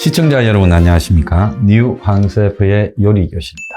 시청자 여러분 안녕하십니까? 뉴 황셰프의 요리교실입니다.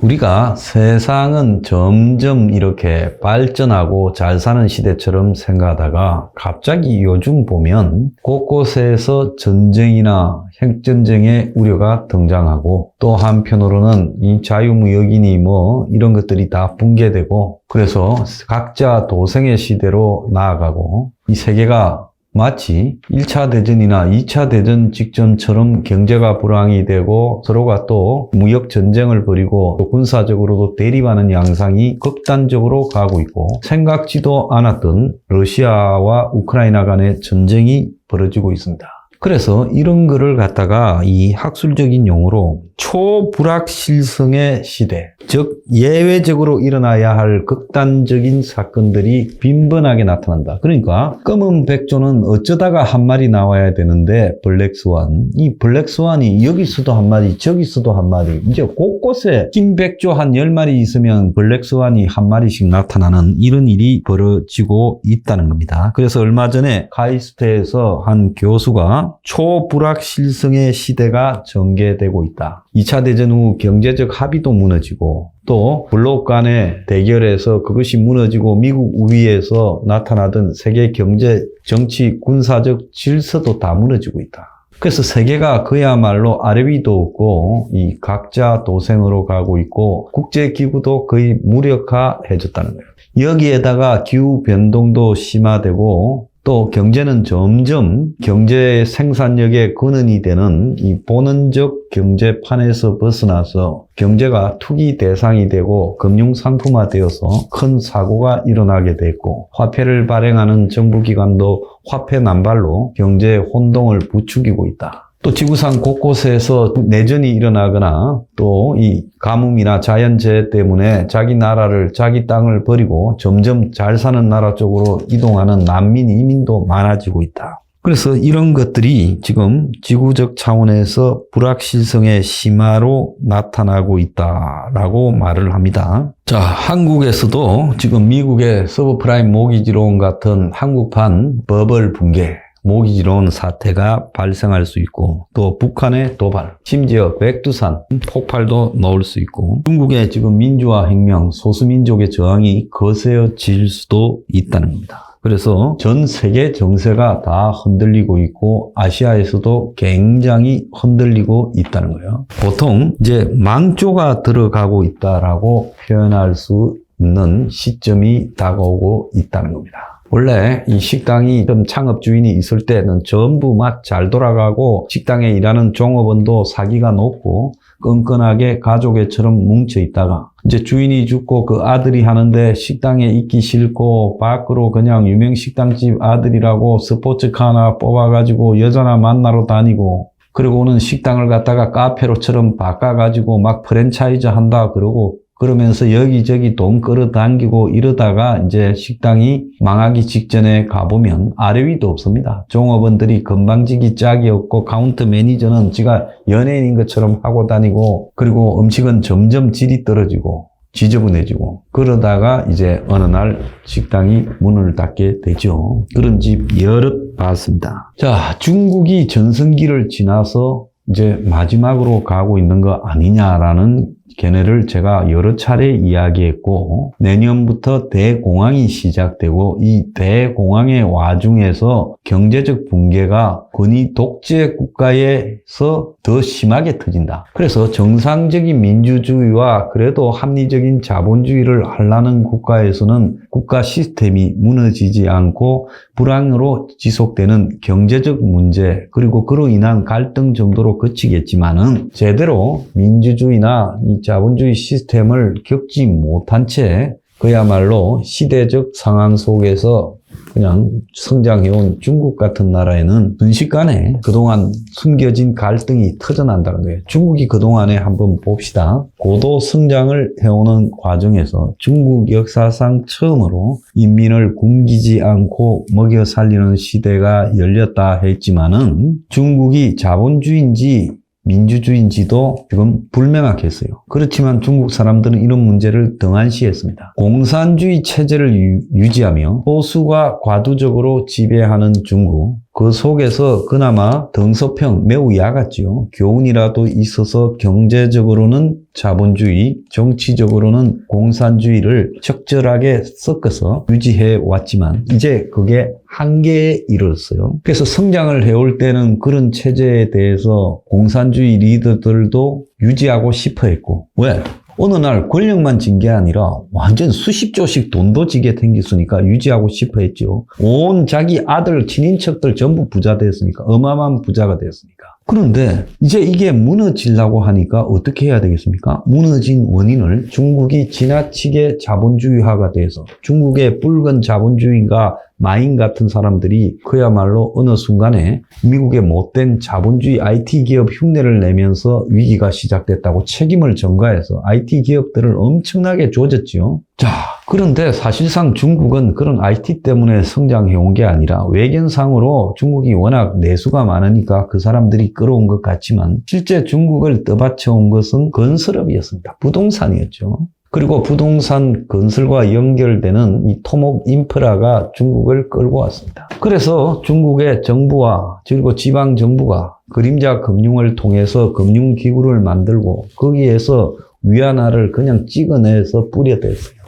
우리가 세상은 점점 이렇게 발전하고 잘 사는 시대처럼 생각하다가 갑자기 요즘 보면 곳곳에서 전쟁이나 핵전쟁의 우려가 등장하고 또 한편으로는 이 자유무역이니 뭐 이런 것들이 다 붕괴되고 그래서 각자 도생의 시대로 나아가고 이 세계가 마치 1차 대전이나 2차 대전 직전처럼 경제가 불황이 되고 서로가 또 무역 전쟁을 벌이고 또 군사적으로도 대립하는 양상이 극단적으로 가고 있고 생각지도 않았던 러시아와 우크라이나 간의 전쟁이 벌어지고 있습니다. 그래서 이런 거를 갖다가 이 학술적인 용어로 초불확실성의 시대, 즉 예외적으로 일어나야 할 극단적인 사건들이 빈번하게 나타난다. 그러니까 검은 백조는 어쩌다가 한 마리 나와야 되는데 블랙스완, 이 블랙스완이 여기서도 한 마리 저기서도 한 마리, 이제 곳곳에 흰 백조 한 10마리 있으면 블랙스완이 한 마리씩 나타나는 이런 일이 벌어지고 있다는 겁니다. 그래서 얼마 전에 카이스트에서 한 교수가 초불확실성의 시대가 전개되고 있다. 2차 대전 후 경제적 합의도 무너지고 또 블록 간의 대결에서 그것이 무너지고 미국 우위에서 나타나던 세계 경제, 정치, 군사적 질서도 다 무너지고 있다. 그래서 세계가 그야말로 아래 위도 없고 이 각자 도생으로 가고 있고 국제기구도 거의 무력화해졌다는 거예요. 여기에다가 기후 변동도 심화되고 또 경제는 점점 경제 생산력의 근원이 되는 이 본원적 경제판에서 벗어나서 경제가 투기 대상이 되고 금융상품화되어서 큰 사고가 일어나게 됐고 화폐를 발행하는 정부기관도 화폐 난발로 경제 혼동을 부추기고 있다. 또 지구상 곳곳에서 내전이 일어나거나 또 이 가뭄이나 자연재해 때문에 자기 나라를, 자기 땅을 버리고 점점 잘 사는 나라 쪽으로 이동하는 난민, 이민도 많아지고 있다. 그래서 이런 것들이 지금 지구적 차원에서 불확실성의 심화로 나타나고 있다라고 말을 합니다. 자, 한국에서도 지금 미국의 서브프라임 모기지론 같은 한국판 버블 붕괴, 모기지론 사태가 발생할 수 있고 또 북한의 도발, 심지어 백두산 폭발도 나올 수 있고 중국의 지금 민주화 혁명, 소수민족의 저항이 거세어질 수도 있다는 겁니다. 그래서 전 세계 정세가 다 흔들리고 있고 아시아에서도 굉장히 흔들리고 있다는 거예요. 보통 이제 망조가 들어가고 있다라고 표현할 수 있는 시점이 다가오고 있다는 겁니다. 원래 이 식당이 좀 창업주인이 있을 때는 전부 막 잘 돌아가고 식당에 일하는 종업원도 사기가 높고 끈끈하게 가족애처럼 뭉쳐 있다가 이제 주인이 죽고 그 아들이 하는데 식당에 있기 싫고 밖으로 그냥 유명 식당집 아들이라고 스포츠카 하나 뽑아가지고 여자나 만나러 다니고 그리고는 식당을 갖다가 카페로처럼 바꿔가지고 막 프랜차이즈 한다 그러고 그러면서 여기저기 돈 끌어당기고 이러다가 이제 식당이 망하기 직전에 가보면 아래 위도 없습니다. 종업원들이 건방지기 짝이 없고 카운터 매니저는 지가 연예인인 것처럼 하고 다니고 그리고 음식은 점점 질이 떨어지고 지저분해지고 그러다가 이제 어느 날 식당이 문을 닫게 되죠. 그런 집 여럿 봤습니다. 자, 중국이 전성기를 지나서 이제 마지막으로 가고 있는 거 아니냐라는 견해를 제가 여러 차례 이야기했고 내년부터 대공황이 시작되고 이 대공황의 와중에서 경제적 붕괴가 권위 독재 국가에서 더 심하게 터진다. 그래서 정상적인 민주주의와 그래도 합리적인 자본주의를 하려는 국가에서는 국가 시스템이 무너지지 않고 불황으로 지속되는 경제적 문제 그리고 그로 인한 갈등 정도로 그치겠지만은 제대로 민주주의나 이 자본주의 시스템을 겪지 못한 채 그야말로 시대적 상황 속에서 그냥 성장해온 중국 같은 나라에는 순식간에 그동안 숨겨진 갈등이 터져난다는 거예요. 중국이 그동안에 한번 봅시다. 고도 성장을 해오는 과정에서 중국 역사상 처음으로 인민을 굶기지 않고 먹여 살리는 시대가 열렸다 했지만은 중국이 자본주의인지 민주주의인지도 지금 불명확했어요. 그렇지만 중국 사람들은 이런 문제를 등한시했습니다. 공산주의 체제를 유지하며 보수가 과도적으로 지배하는 중국, 그 속에서 그나마 덩소평 매우 야갔지요. 교훈이라도 있어서 경제적으로는 자본주의, 정치적으로는 공산주의를 적절하게 섞어서 유지해 왔지만 이제 그게 한계에 이르렀어요. 그래서 성장을 해올 때는 그런 체제에 대해서 공산주의 리더들도 유지하고 싶어 했고, 왜? 어느 날 권력만 진 게 아니라 완전 수십 조씩 돈도 지게 생겼으니까 유지하고 싶어 했죠. 온 자기 아들, 친인척들 전부 부자 됐으니까, 어마어마한 부자가 됐으니까. 그런데 이제 이게 무너지려고 하니까 어떻게 해야 되겠습니까? 무너진 원인을 중국이 지나치게 자본주의화가 돼서 중국의 붉은 자본주의가 마인 같은 사람들이 그야말로 어느 순간에 미국의 못된 자본주의 IT 기업 흉내를 내면서 위기가 시작됐다고 책임을 전가해서 IT 기업들을 엄청나게 조졌지요. 자, 그런데 사실상 중국은 그런 IT 때문에 성장해온 게 아니라 외견상으로 중국이 워낙 내수가 많으니까 그 사람들이 끌어온 것 같지만 실제 중국을 떠받쳐온 것은 건설업이었습니다. 부동산이었죠. 그리고 부동산 건설과 연결되는 이 토목 인프라가 중국을 끌고 왔습니다. 그래서 중국의 정부와 그리고 지방 정부가 그림자 금융을 통해서 금융기구를 만들고 거기에서 위안화를 그냥 찍어내서 뿌려댔어요.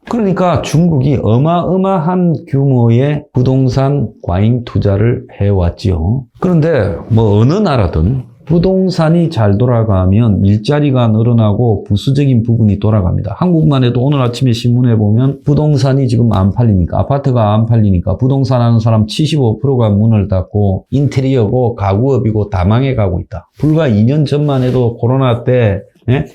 그러니까 중국이 어마어마한 규모의 부동산 과잉 투자를 해왔지요. 그런데 뭐 어느 나라든 부동산이 잘 돌아가면 일자리가 늘어나고 부수적인 부분이 돌아갑니다. 한국만 해도 오늘 아침에 신문에 보면 부동산이 지금 안 팔리니까, 아파트가 안 팔리니까 부동산 하는 사람 75%가 문을 닫고 인테리어고 가구업이고 다 망해가고 있다. 불과 2년 전만 해도 코로나 때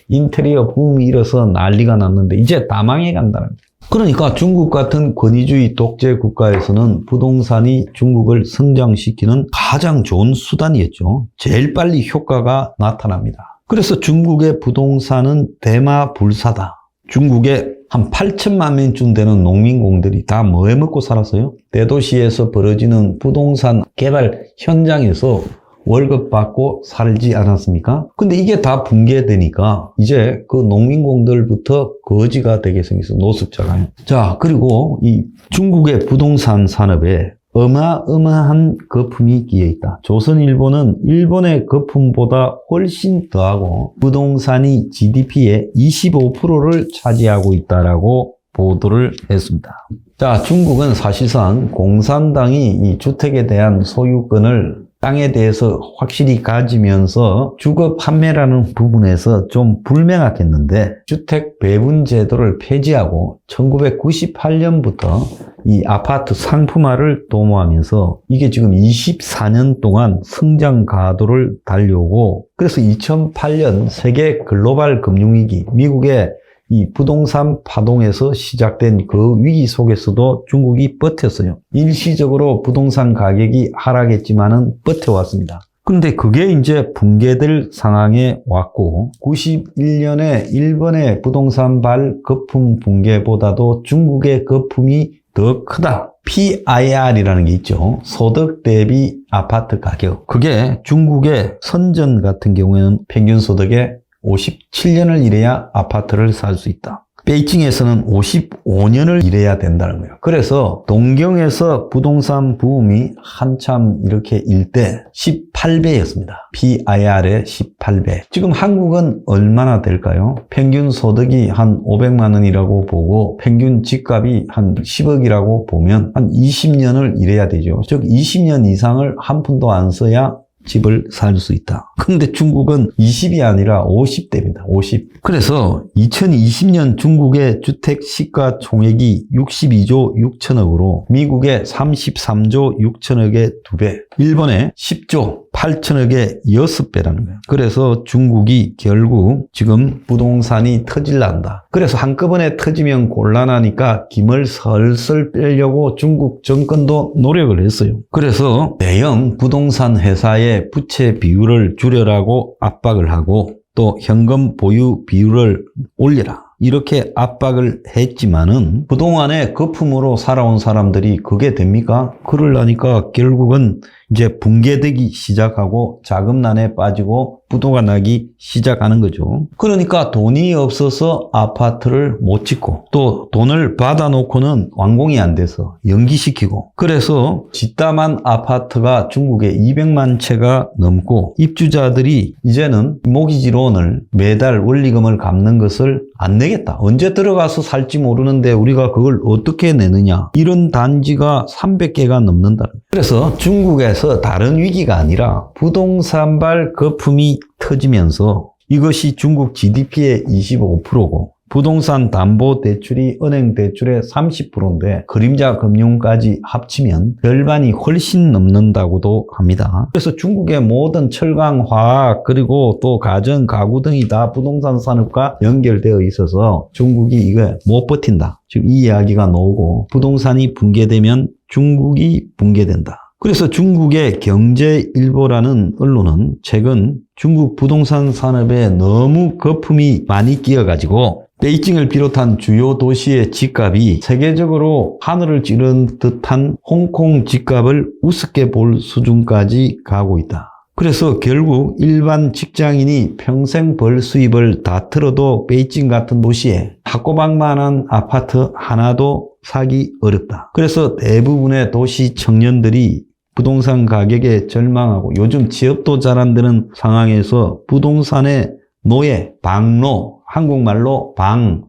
인테리어 붐이 일어서 난리가 났는데 이제 다 망해간다는 거예요. 그러니까 중국 같은 권위주의 독재 국가에서는 부동산이 중국을 성장시키는 가장 좋은 수단이었죠. 제일 빨리 효과가 나타납니다. 그래서 중국의 부동산은 대마불사다. 중국에 한 8천만 명쯤 되는 농민공들이 다 뭐 해먹고 살았어요? 대도시에서 벌어지는 부동산 개발 현장에서 월급 받고 살지 않았습니까? 근데 이게 다 붕괴되니까 이제 그 농민공들부터 거지가 되게 생겼어, 노숙자가. 자, 그리고 이 중국의 부동산 산업에 어마어마한 거품이 끼어 있다. 조선일보는 일본의 거품보다 훨씬 더하고 부동산이 GDP의 25%를 차지하고 있다라고 보도를 했습니다. 자, 중국은 사실상 공산당이 이 주택에 대한 소유권을 땅에 대해서 확실히 가지면서 주거 판매라는 부분에서 좀 불명확했는데 주택 배분 제도를 폐지하고 1998년부터 이 아파트 상품화를 도모하면서 이게 지금 24년 동안 성장 가도를 달려오고 그래서 2008년 세계 글로벌 금융위기, 미국의 이 부동산 파동에서 시작된 그 위기 속에서도 중국이 버텼어요. 일시적으로 부동산 가격이 하락했지만은 버텨왔습니다. 근데 그게 이제 붕괴될 상황에 왔고 91년에 일본의 부동산발 거품 붕괴보다도 중국의 거품이 더 크다. PIR이라는 게 있죠. 소득 대비 아파트 가격. 그게 중국의 선전 같은 경우에는 평균 소득의 57년을 일해야 아파트를 살 수 있다. 베이징에서는 55년을 일해야 된다는 거예요. 그래서 동경에서 부동산 부음이 한참 이렇게 일 때 18배였습니다. PIR의 18배. 지금 한국은 얼마나 될까요? 평균 소득이 한 500만 원이라고 보고 평균 집값이 한 10억이라고 보면 한 20년을 일해야 되죠. 즉 20년 이상을 한 푼도 안 써야 집을 살 수 있다. 근데 중국은 20이 아니라 50대입니다. 50. 그래서 2020년 중국의 주택 시가 총액이 62조 6천억으로 미국의 33조 6천억의 2배, 일본의 10조 8천억의 6배라는 거예요. 그래서 중국이 결국 지금 부동산이 터질란다. 그래서 한꺼번에 터지면 곤란하니까 김을 설설 빼려고 중국 정권도 노력을 했어요. 그래서 대형 부동산 회사의 부채 비율을 줄여라고 압박을 하고 또 현금 보유 비율을 올려라. 이렇게 압박을 했지만은 그동안에 거품으로 살아온 사람들이 그게 됩니까? 그러려니까 결국은 이제 붕괴되기 시작하고 자금난에 빠지고 부도가 나기 시작하는 거죠. 그러니까 돈이 없어서 아파트를 못 짓고 또 돈을 받아놓고는 완공이 안 돼서 연기시키고 그래서 짓다만 아파트가 중국에 200만 채가 넘고 입주자들이 이제는 모기지론을 매달 원리금을 갚는 것을 안 내겠다. 언제 들어가서 살지 모르는데 우리가 그걸 어떻게 내느냐. 이런 단지가 300개가 넘는다. 그래서 중국에서 다른 위기가 아니라 부동산발 거품이 터지면서 이것이 중국 GDP의 25%고 부동산 담보 대출이 은행 대출의 30%인데 그림자 금융까지 합치면 절반이 훨씬 넘는다고도 합니다. 그래서 중국의 모든 철강, 화학, 그리고 또 가전, 가구 등이 다 부동산 산업과 연결되어 있어서 중국이 이거 못 버틴다. 지금 이 이야기가 나오고 부동산이 붕괴되면 중국이 붕괴된다. 그래서 중국의 경제일보라는 언론은 최근 중국 부동산 산업에 너무 거품이 많이 끼어가지고 베이징을 비롯한 주요 도시의 집값이 세계적으로 하늘을 찌른 듯한 홍콩 집값을 우습게 볼 수준까지 가고 있다. 그래서 결국 일반 직장인이 평생 벌 수입을 다 틀어도 베이징 같은 도시에 학고방만한 아파트 하나도 사기 어렵다. 그래서 대부분의 도시 청년들이 부동산 가격에 절망하고 요즘 취업도 잘 안 되는 상황에서 부동산의 노예, 방노, 한국말로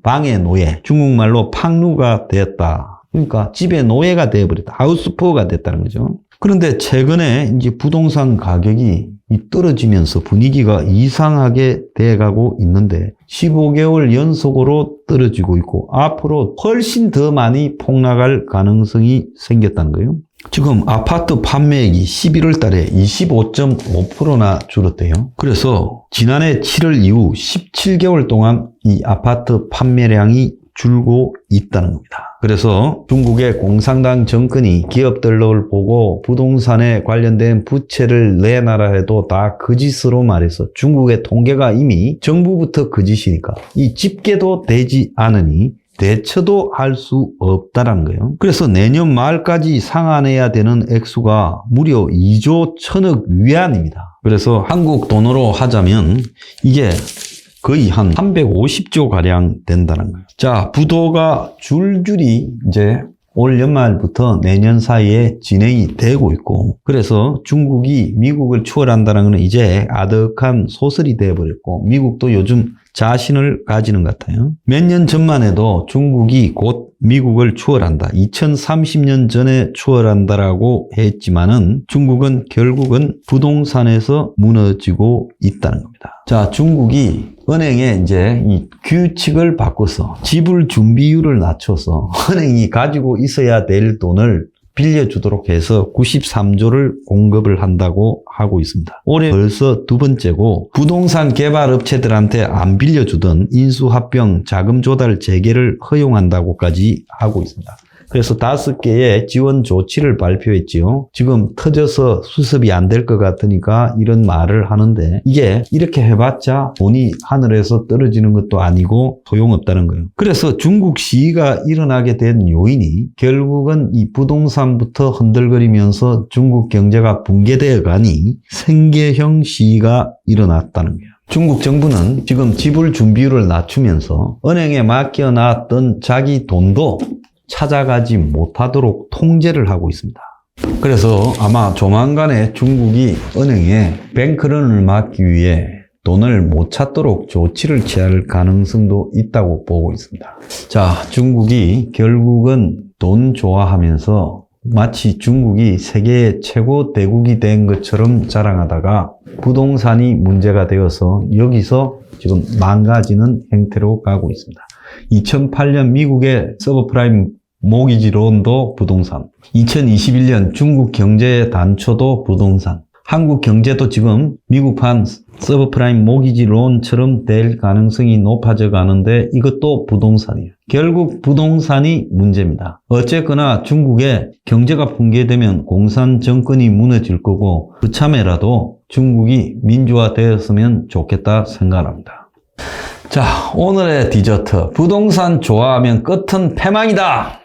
방의 노예, 중국말로 팡루가 됐다. 그러니까 집의 노예가 되어버렸다. 하우스푸어가 됐다는 거죠. 그런데 최근에 이제 부동산 가격이 떨어지면서 분위기가 이상하게 돼가고 있는데 15개월 연속으로 떨어지고 있고 앞으로 훨씬 더 많이 폭락할 가능성이 생겼다는 거예요. 지금 아파트 판매액이 11월 달에 25.5%나 줄었대요. 그래서 지난해 7월 이후 17개월 동안 이 아파트 판매량이 줄고 있다는 겁니다. 그래서 중국의 공산당 정권이 기업들을 보고 부동산에 관련된 부채를 내놔라 해도 다 거짓으로 말해서 중국의 통계가 이미 정부부터 거짓이니까 이 집계도 되지 않으니 대처도 할 수 없다는 거예요. 그래서 내년 말까지 상환해야 되는 액수가 무려 2조 1000억 위안입니다. 그래서 한국 돈으로 하자면 이게 거의 한 350조 가량 된다는 거예요. 자, 부도가 줄줄이 이제 올 연말부터 내년 사이에 진행이 되고 있고 그래서 중국이 미국을 추월한다는 것은 이제 아득한 소설이 되어버렸고 미국도 요즘 자신을 가지는 것 같아요. 몇 년 전만 해도 중국이 곧 미국을 추월한다. 2030년 전에 추월한다라고 했지만은 중국은 결국은 부동산에서 무너지고 있다는 겁니다. 자, 중국이 은행에 이제 이 규칙을 바꿔서 지불 준비율을 낮춰서 은행이 가지고 있어야 될 돈을 빌려주도록 해서 93조를 공급을 한다고 하고 있습니다. 올해 벌써 두 번째고 부동산 개발 업체들한테 안 빌려주던 인수합병 자금 조달 재개를 허용한다고까지 하고 있습니다. 그래서 5개의 지원 조치를 발표했지요. 지금 터져서 수습이 안 될 것 같으니까 이런 말을 하는데 이게 이렇게 해봤자 돈이 하늘에서 떨어지는 것도 아니고 소용없다는 거예요. 그래서 중국 시위가 일어나게 된 요인이 결국은 이 부동산부터 흔들거리면서 중국 경제가 붕괴되어 가니 생계형 시위가 일어났다는 거예요. 중국 정부는 지금 지불 준비율을 낮추면서 은행에 맡겨놨던 자기 돈도 찾아가지 못하도록 통제를 하고 있습니다. 그래서 아마 조만간에 중국이 은행에 뱅크런을 막기 위해 돈을 못 찾도록 조치를 취할 가능성도 있다고 보고 있습니다. 자, 중국이 결국은 돈 좋아하면서 마치 중국이 세계의 최고 대국이 된 것처럼 자랑하다가 부동산이 문제가 되어서 여기서 지금 망가지는 행태로 가고 있습니다. 2008년 미국의 서브프라임 모기지론도 부동산, 2021년 중국 경제의 단초도 부동산, 한국 경제도 지금 미국판 서브프라임 모기지론처럼 될 가능성이 높아져 가는데 이것도 부동산이에요. 결국 부동산이 문제입니다. 어쨌거나 중국의 경제가 붕괴되면 공산 정권이 무너질 거고 그참에라도 중국이 민주화되었으면 좋겠다 생각합니다. 자, 오늘의 디저트. 부동산 좋아하면 끝은 패망이다.